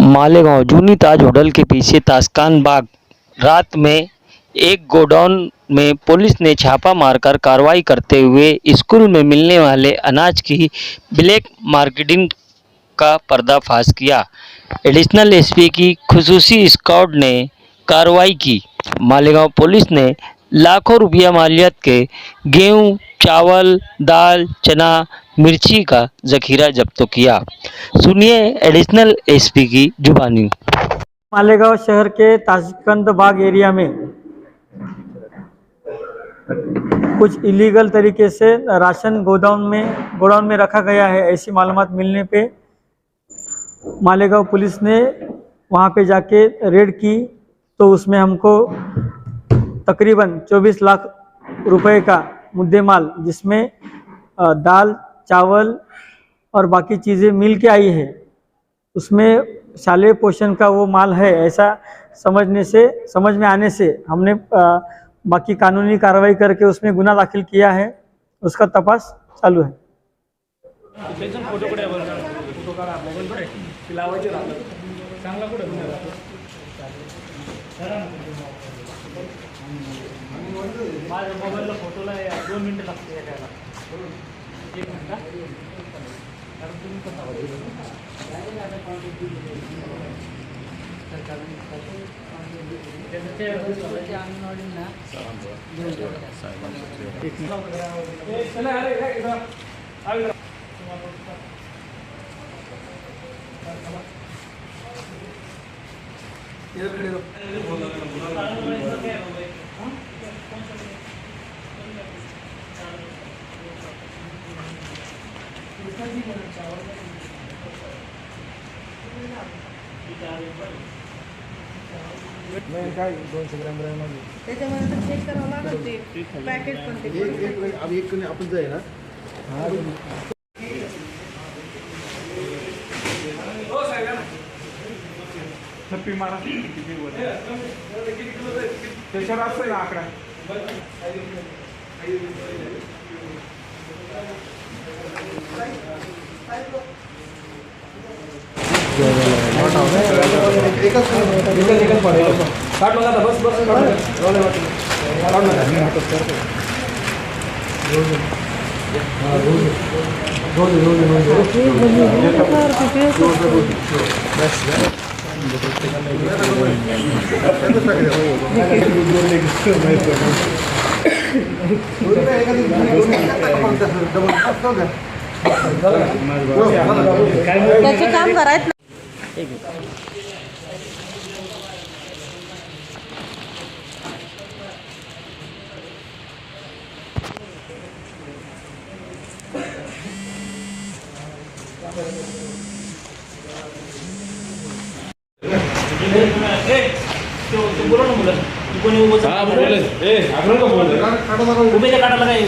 मालेगांव जूनी ताज होटल के पीछे तास्कान बाग। रात में एक गोडाउन में पुलिस ने छापा मारकर कार्रवाई करते हुए स्कूल में मिलने वाले अनाज की ब्लैक मार्केटिंग का पर्दाफाश किया। एडिशनल एसपी की खुसूसी स्क्वाड ने कार्रवाई की। मालेगांव पुलिस ने लाखों रुपया मालियत के गेहूं, चावल, दाल, चना, मिर्ची का जखीरा जब्त किया। सुनिए एडिशनल एसपी की जुबानी। मालेगांव शहर के ताशकंद बाग एरिया में कुछ इलीगल तरीके से राशन गोडाउन में रखा गया है, ऐसी मालूमात मिलने पे मालेगांव पुलिस ने वहां पे जाके रेड की तो उसमें हमको तकरीबन 24 लाख रुपए का मुद्देमाल, जिसमें दाल, चावल और बाकी चीज़ें मिल के आई है, उसमें शालेय पोषण का वो माल है, ऐसा समझ में आने से हमने बाकी कानूनी कार्रवाई करके उसमें गुना दाखिल किया है। उसका तपास चालू है। त्याच्यामध्ये चेक करावं लागत ते पॅकेट पण ते एक आपण जाय ना थप्पी मारा त्याच्यावर असं ना आकडा त्याचे काम करायचं उभे काढायला काय